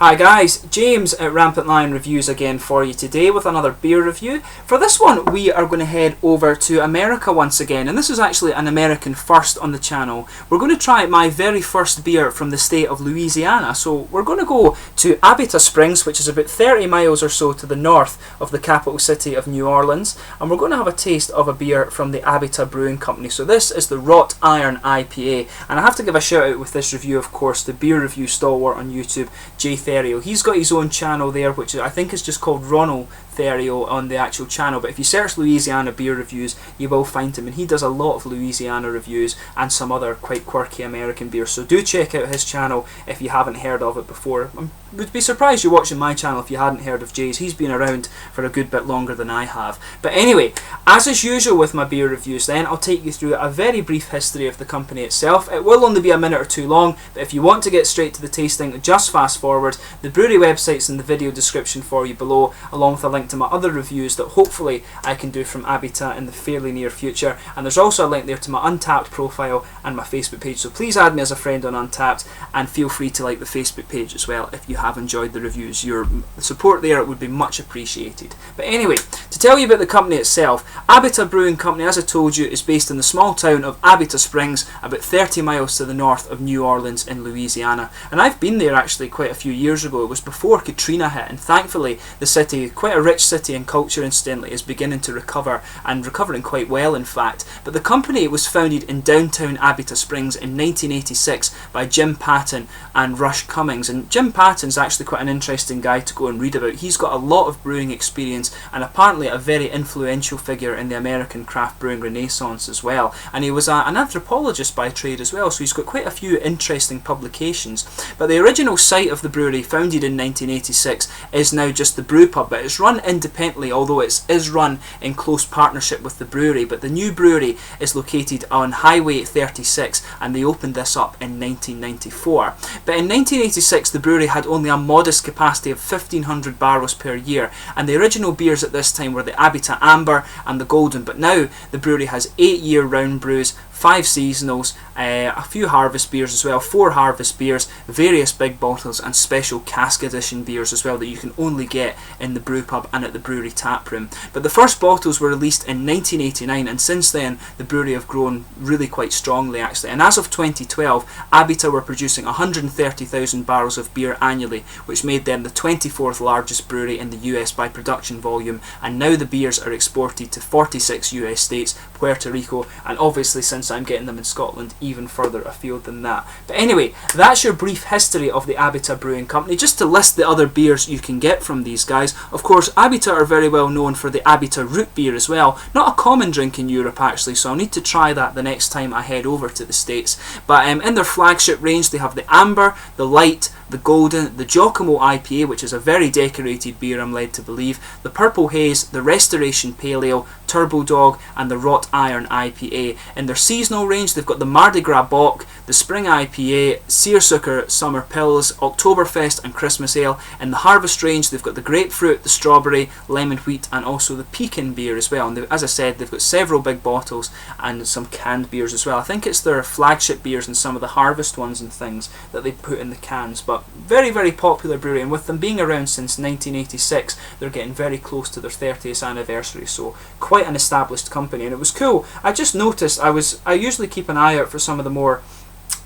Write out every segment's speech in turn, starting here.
Hi guys, James at Rampant Lion Reviews again for you today with another beer review. For this one we are going to head over to America once again, and this is actually an American first on the channel. We're going to try my very first beer from the state of Louisiana. So we're going to go to Abita Springs, which is about 30 miles or so to the north of the capital city of New Orleans, and we're going to have a taste of a beer from the Abita Brewing Company. So this is the Wrought IPA, and I have to give a shout out with this review, of course, the beer review stalwart on YouTube, Jay. He's got his own channel there, which I think is just called Ronald on the actual channel, but if you search Louisiana beer reviews you will find him, and he does a lot of Louisiana reviews and some other quite quirky American beers, so do check out his channel if you haven't heard of it before. I would be surprised you're watching my channel if you hadn't heard of Jay's. He's been around for a good bit longer than I have. But anyway, as is usual with my beer reviews then, I'll take you through a very brief history of the company itself. It will only be a minute or two long, but if you want to get straight to the tasting, just fast forward. The brewery website's in the video description for you below, along with a link to my other reviews that hopefully I can do from Abita in the fairly near future, and there's also a link there to my Untappd profile and my Facebook page, so please add me as a friend on Untappd and feel free to like the Facebook page as well if you have enjoyed the reviews. Your support there would be much appreciated. But anyway, to tell you about the company itself, Abita Brewing Company, as I told you, is based in the small town of Abita Springs, about 30 miles to the north of New Orleans in Louisiana, and I've been there actually quite a few years ago. It was before Katrina hit, and thankfully the city, quite a rich city and culture incidentally, is beginning to recover, and recovering quite well in fact. But the company was founded in downtown Abita Springs in 1986 by Jim Patton and Rush Cummings, and Jim Patton's actually quite an interesting guy to go and read about. He's got a lot of brewing experience and apparently a very influential figure in the American craft brewing renaissance as well, and he was an anthropologist by trade as well, so he's got quite a few interesting publications. But the original site of the brewery, founded in 1986, is now just the brew pub, but it's run independently, although it is run in close partnership with the brewery. But the new brewery is located on Highway 36, and they opened this up in 1994. But in 1986 the brewery had only a modest capacity of 1,500 barrels per year, and the original beers at this time were the Abita Amber and the Golden, but now the brewery has 8 year-round brews, 5 seasonals, a few harvest beers as well, 4 harvest beers, various big bottles, and special cask edition beers as well that you can only get in the brew pub and at the brewery tap room. But the first bottles were released in 1989, and since then the brewery have grown really quite strongly actually, and as of 2012 Abita were producing 130,000 barrels of beer annually, which made them the 24th largest brewery in the US by production volume, and now the beers are exported to 46 US states, Puerto Rico, and obviously since I'm getting them in Scotland, even further afield than that. But anyway, that's your brief history of the Abita Brewing Company. Just to list the other beers you can get from these guys, of course Abita are very well known for the Abita root beer as well, not a common drink in Europe actually, so I'll need to try that the next time I head over to the States. But in their flagship range they have the Amber, the Light, the Golden, the Giacomo IPA, which is a very decorated beer I'm led to believe, the Purple Haze, the Restoration Pale Ale, Turbo Dog, and the Wrought IPA. In their seasonal range they've got the Mardi Gras Bock, the Spring IPA, Seersucker Summer Pills, Oktoberfest and Christmas Ale. In the harvest range they've got the Grapefruit, the Strawberry, Lemon Wheat, and also the Pecan beer as well. And as I said, they've got several big bottles and some canned beers as well. I think it's their flagship beers and some of the harvest ones and things that they put in the cans, but very, very popular brewery, and with them being around since 1986 they're getting very close to their 30th anniversary, so quite an established company. And it was cool, I just noticed, I usually keep an eye out for some of the more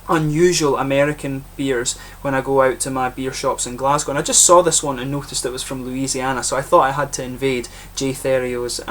unusual American beers when I go out to my beer shops in Glasgow, and I just saw this one and noticed it was from Louisiana, so I thought I had to invade Jay Therrio's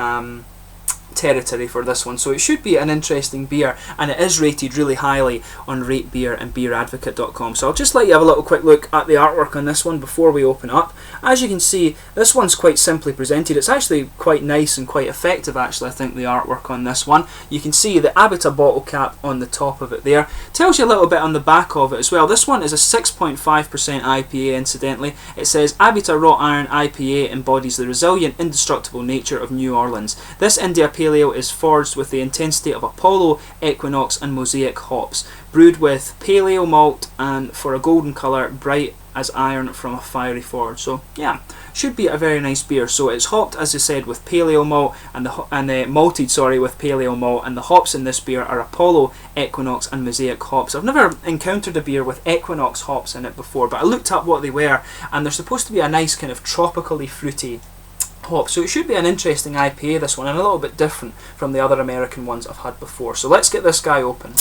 territory for this one. So it should be an interesting beer, and it is rated really highly on Rate Beer and BeerAdvocate.com. So I'll just let you have a little quick look at the artwork on this one before we open up. As you can see, this one's quite simply presented. It's actually quite nice and quite effective actually, I think, the artwork on this one. You can see the Abita bottle cap on the top of it there. Tells you a little bit on the back of it as well. This one is a 6.5% IPA incidentally. It says Abita Wrought Iron IPA embodies the resilient, indestructible nature of New Orleans. This India Pale Ale is forged with the intensity of Apollo, Equinox and Mosaic hops, brewed with Pale Ale malt and for a golden colour, bright as iron from a fiery forge. So yeah, should be a very nice beer. So it's hopped, as I said, with Pale Ale malt and malted, sorry, with Pale Ale malt, and the hops in this beer are Apollo, Equinox and Mosaic hops. I've never encountered a beer with Equinox hops in it before, but I looked up what they were, and they're supposed to be a nice kind of tropically fruity hop. So it should be an interesting IPA, this one, and a little bit different from the other American ones I've had before. So let's get this guy open.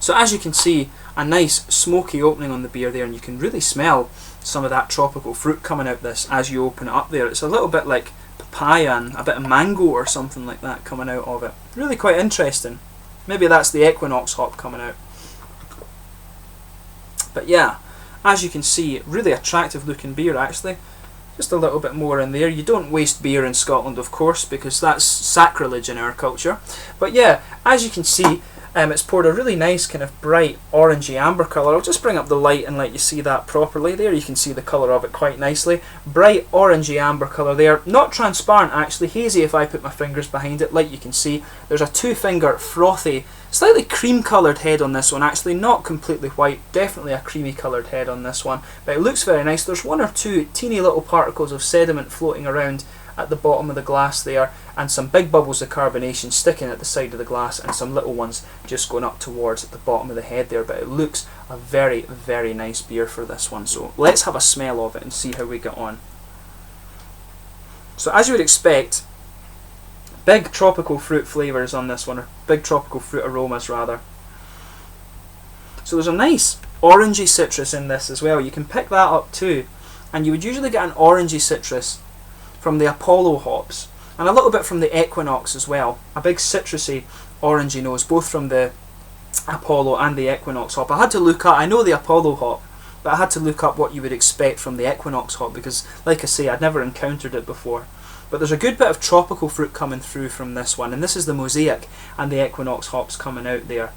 So as you can see, a nice smoky opening on the beer there, and you can really smell some of that tropical fruit coming out this as you open it up there. It's a little bit like papaya and a bit of mango or something like that coming out of it. Really quite interesting. Maybe that's the Equinox hop coming out. But yeah, as you can see, really attractive looking beer actually. Just a little bit more in there. You don't waste beer in Scotland, of course, because that's sacrilege in our culture. But yeah, as you can see, it's poured a really nice kind of bright orangey amber colour. I'll just bring up the light and let you see that properly. There you can see the colour of it quite nicely. Bright orangey amber colour there. Not transparent actually, hazy if I put my fingers behind it. Like you can see, there's a 2-finger frothy, slightly cream coloured head on this one actually. Not completely white, definitely a creamy coloured head on this one. But it looks very nice. There's 1 or 2 teeny little particles of sediment floating around at the bottom of the glass there, and some big bubbles of carbonation sticking at the side of the glass, and some little ones just going up towards the bottom of the head there. But it looks a very, very nice beer for this one. So let's have a smell of it and see how we get on. So as you would expect, big tropical fruit flavours on this one, or big tropical fruit aromas rather. So there's a nice orangey citrus in this as well. You can pick that up too, and you would usually get an orangey citrus from the Apollo hops, and a little bit from the Equinox as well. A big citrusy orangey nose, both from the Apollo and the Equinox hop. I had to look up, I know the Apollo hop, but I had to look up what you would expect from the Equinox hop, because like I say, I'd never encountered it before. But there's a good bit of tropical fruit coming through from this one, and this is the Mosaic and the Equinox hops coming out there.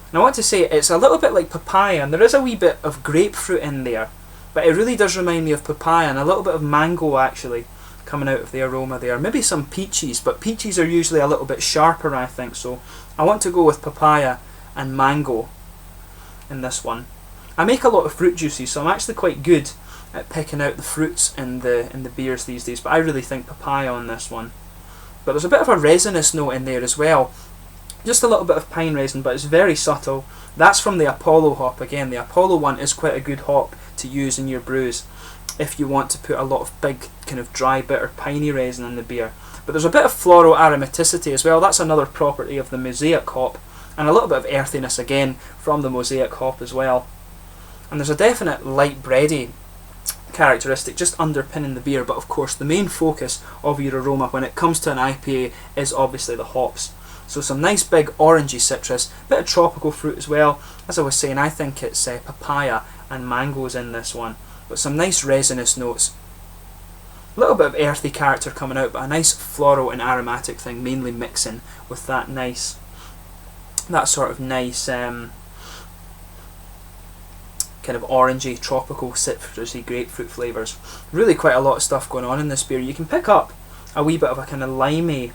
And I want to say, it's a little bit like papaya, and there is a wee bit of grapefruit in there, but it really does remind me of papaya, and a little bit of mango actually coming out of the aroma there. Maybe some peaches, but peaches are usually a little bit sharper, I think, so I want to go with papaya and mango in this one. I make a lot of fruit juices, so I'm actually quite good at picking out the fruits in the beers these days, but I really think papaya on this one. But there's a bit of a resinous note in there as well. Just a little bit of pine resin, but it's very subtle. That's from the Apollo hop again. The Apollo one is quite a good hop to use in your brews if you want to put a lot of big kind of dry bitter piney resin in the beer. But there's a bit of floral aromaticity as well. That's another property of the Mosaic hop, and a little bit of earthiness again from the Mosaic hop as well. And there's a definite light bready characteristic just underpinning the beer, but of course the main focus of your aroma when it comes to an IPA is obviously the hops. So some nice big orangey citrus, bit of tropical fruit as well. As I was saying, I think it's papaya and mangoes in this one, but some nice resinous notes. A little bit of earthy character coming out, but a nice floral and aromatic thing, mainly mixing with that nice, that sort of nice kind of orangey, tropical, citrusy, grapefruit flavours. Really quite a lot of stuff going on in this beer. You can pick up a wee bit of a kind of limey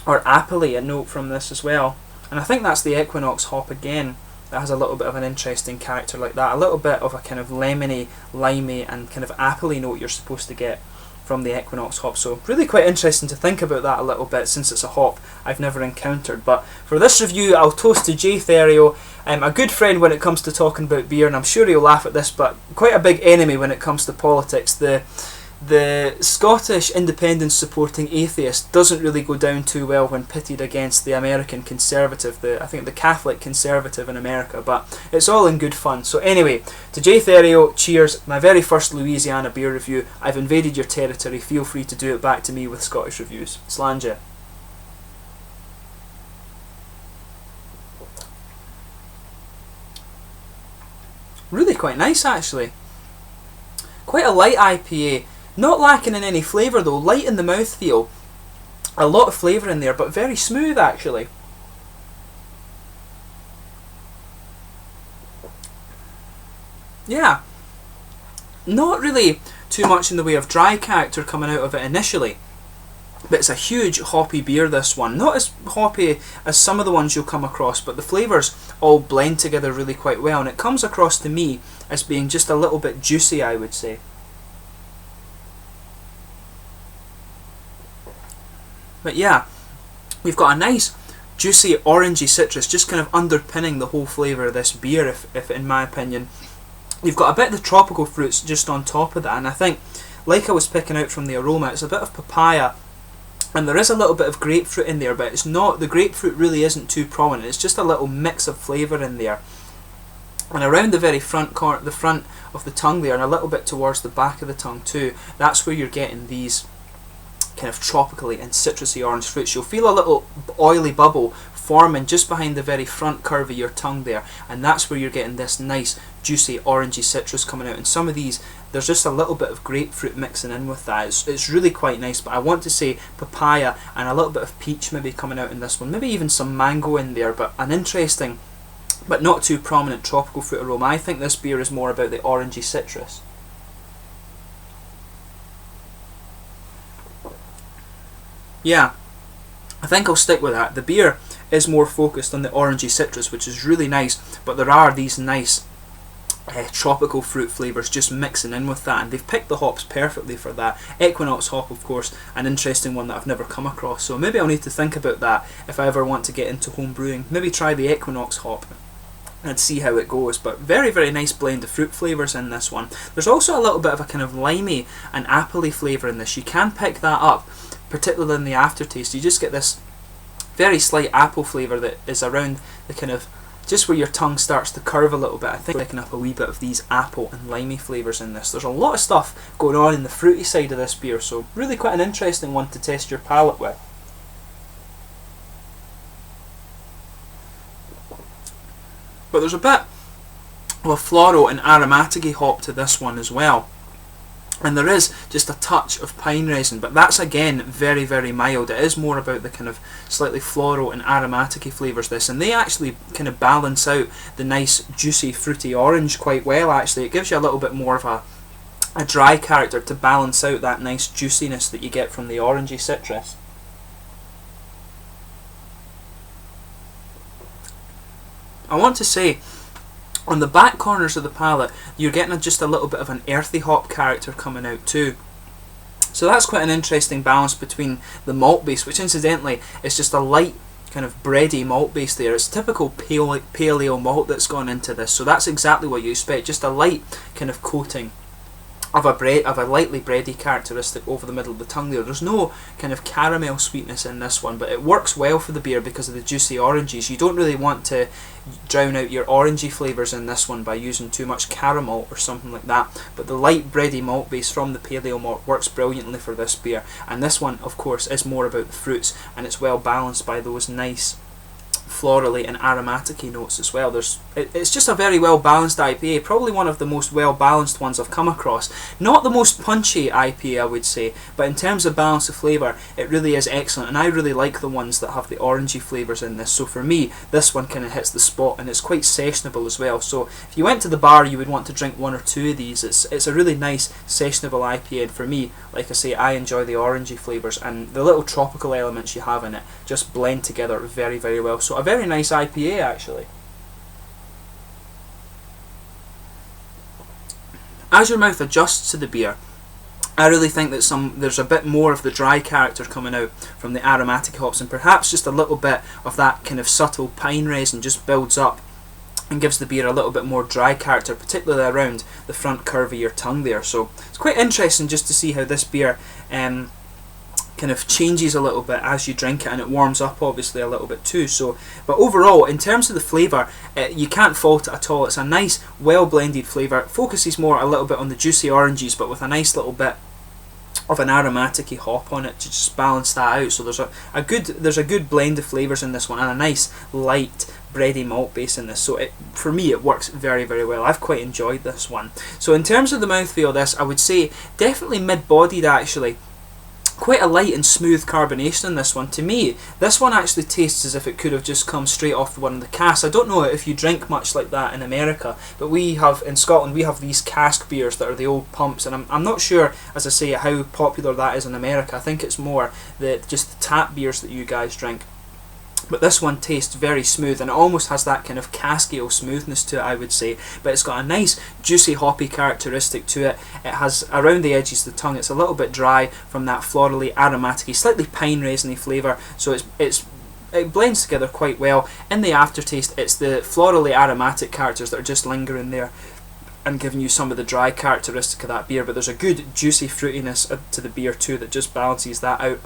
or appley a note from this as well, and I think that's the Equinox hop again that has a little bit of an interesting character like that. A little bit of a kind of lemony, limey and kind of appley note you're supposed to get from the Equinox hop. So really quite interesting to think about that a little bit, since it's a hop I've never encountered. But for this review, I'll toast to Jay Therio, a good friend when it comes to talking about beer, and I'm sure he'll laugh at this, but quite a big enemy when it comes to politics. The Scottish independence supporting atheist doesn't really go down too well when pitted against the American conservative, I think the Catholic conservative in America, but it's all in good fun. So anyway, to Jay Therio, cheers. My very first Louisiana beer review. I've invaded your territory, feel free to do it back to me with Scottish reviews. Slàinte. Really quite nice actually. Quite a light IPA. Not lacking in any flavour though, light in the mouthfeel. A lot of flavour in there, but very smooth actually. Yeah, not really too much in the way of dry character coming out of it initially. But it's a huge hoppy beer, this one. Not as hoppy as some of the ones you'll come across, but the flavours all blend together really quite well, and it comes across to me as being just a little bit juicy, I would say. But yeah, we've got a nice juicy orangey citrus just kind of underpinning the whole flavour of this beer, if in my opinion. You've got a bit of the tropical fruits just on top of that, and I think, like I was picking out from the aroma, it's a bit of papaya, and there is a little bit of grapefruit in there, but it's not, the grapefruit really isn't too prominent, it's just a little mix of flavour in there. And around the very front the front of the tongue there, and a little bit towards the back of the tongue too, that's where you're getting these kind of tropically and citrusy orange fruits. You'll feel a little oily bubble forming just behind the very front curve of your tongue there, and that's where you're getting this nice juicy orangey citrus coming out. And some of these, there's just a little bit of grapefruit mixing in with that. It's really quite nice, but I want to say papaya and a little bit of peach maybe coming out in this one, maybe even some mango in there, but an interesting but not too prominent tropical fruit aroma. I think this beer is more about the orangey citrus. Yeah, I think I'll stick with that. The beer is more focused on the orangey citrus, which is really nice, but there are these nice tropical fruit flavours just mixing in with that, and they've picked the hops perfectly for that. Equinox hop, of course, an interesting one that I've never come across, so maybe I'll need to think about that if I ever want to get into home brewing. Maybe try the Equinox hop and see how it goes. But very, very nice blend of fruit flavours in this one. There's also a little bit of a kind of limey and appley flavour in this. You can pick that up, particularly in the aftertaste. You just get this very slight apple flavour that is around the kind of, just where your tongue starts to curve a little bit. I think picking up a wee bit of these apple and limey flavours in this. There's a lot of stuff going on in the fruity side of this beer, so really quite an interesting one to test your palate with. But there's a bit of a floral and aromatic hop to this one as well. And there is just a touch of pine resin, but that's again very, very mild. It is more about the kind of slightly floral and aromatic flavours this, and they actually kind of balance out the nice juicy fruity orange quite well actually. It gives you a little bit more of a dry character to balance out that nice juiciness that you get from the orangey citrus. I want to say, on the back corners of the palate, you're getting just a little bit of an earthy hop character coming out too. So that's quite an interesting balance between the malt base, which incidentally is just a light kind of bready malt base there. It's typical pale ale malt that's gone into this, so that's exactly what you expect, just a light kind of coating of a lightly bready characteristic over the middle of the tongue there. There's no kind of caramel sweetness in this one, but it works well for the beer because of the juicy oranges. You don't really want to drown out your orangey flavours in this one by using too much caramel or something like that, but the light bready malt base from the pale ale malt works brilliantly for this beer. And this one, of course, is more about the fruits, and it's well balanced by those nice florally and aromatic notes as well. It's just a very well balanced IPA, probably one of the most well balanced ones I've come across. Not the most punchy IPA, I would say, but in terms of balance of flavour, it really is excellent, and I really like the ones that have the orangey flavours in this. So for me, this one kind of hits the spot, and it's quite sessionable as well. So if you went to the bar, you would want to drink one or two of these. It's a really nice sessionable IPA, and for me, like I say, I enjoy the orangey flavours, and the little tropical elements you have in it just blend together very, very well. So a very nice IPA actually. As your mouth adjusts to the beer, I really think that there's a bit more of the dry character coming out from the aromatic hops, and perhaps just a little bit of that kind of subtle pine resin just builds up and gives the beer a little bit more dry character, particularly around the front curve of your tongue there. So it's quite interesting just to see how this beer kind of changes a little bit as you drink it, and it warms up obviously a little bit too. So, but overall, in terms of the flavour, you can't fault it at all. It's a nice, well blended flavour. It focuses more a little bit on the juicy oranges, but with a nice little bit of an aromatic hop on it to just balance that out. So there's a good blend of flavours in this one, and a nice light bready malt base in this. So for me, it works very, very well. I've quite enjoyed this one. So in terms of the mouthfeel of this, I would say definitely mid-bodied actually. quite a light and smooth carbonation in this one. To me, this one actually tastes as if it could have just come straight off one of the casks. I don't know if you drink much like that in America, but we have, in Scotland, we have these cask beers that are the old pumps, and I'm not sure, as I say, how popular that is in America. I think it's more just the tap beers that you guys drink. But this one tastes very smooth, and it almost has that kind of cask ale smoothness to it, I would say. But it's got a nice juicy hoppy characteristic to it. It has, around the edges of the tongue, it's a little bit dry from that florally, aromatic, slightly pine resiny flavour. So it blends together quite well. In the aftertaste, it's the florally aromatic characters that are just lingering there and giving you some of the dry characteristic of that beer. But there's a good juicy fruitiness to the beer too that just balances that out.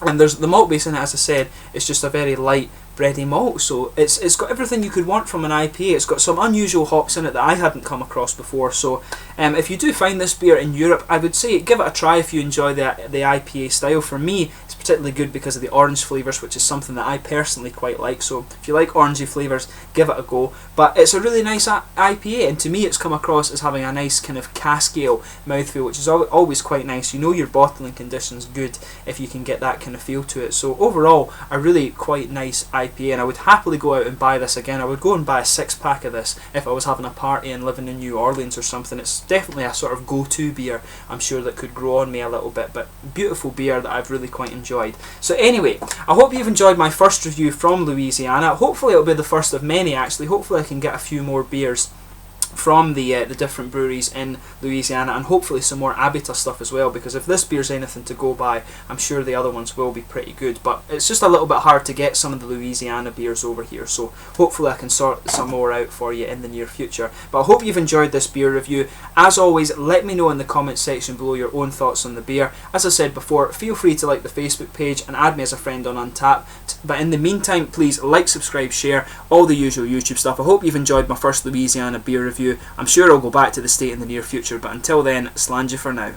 And there's the malt base in it, as I said, it's just a very light bready malt, so it's got everything you could want from an IPA. It's got some unusual hops in it that I hadn't come across before. So if you do find this beer in Europe, I would say give it a try if you enjoy the IPA style. For me, it's particularly good because of the orange flavours, which is something that I personally quite like. So if you like orangey flavours, give it a go. But it's a really nice IPA, and to me it's come across as having a nice kind of cask ale mouthfeel, which is always quite nice. You know your bottling condition's good if you can get that kind of feel to it. So overall, a really quite nice IPA, and I would happily go out and buy this again. I would go and buy a 6-pack of this if I was having a party and living in New Orleans or something. It's definitely a sort of go-to beer, I'm sure, that could grow on me a little bit, but beautiful beer that I've really quite enjoyed. So anyway, I hope you've enjoyed my first review from Louisiana. Hopefully it'll be the first of many, actually. Hopefully I can get a few more beers from the different breweries in Louisiana, and hopefully some more Abita stuff as well, because if this beer's anything to go by, I'm sure the other ones will be pretty good. But it's just a little bit hard to get some of the Louisiana beers over here, so hopefully I can sort some more out for you in the near future. But I hope you've enjoyed this beer review. As always, let me know in the comments section below your own thoughts on the beer. As I said before, feel free to like the Facebook page and add me as a friend on Untappd. But in the meantime, please like, subscribe, share, all the usual YouTube stuff. I hope you've enjoyed my first Louisiana beer review. I'm sure I'll go back to the state in the near future, but until then, slàinte for now.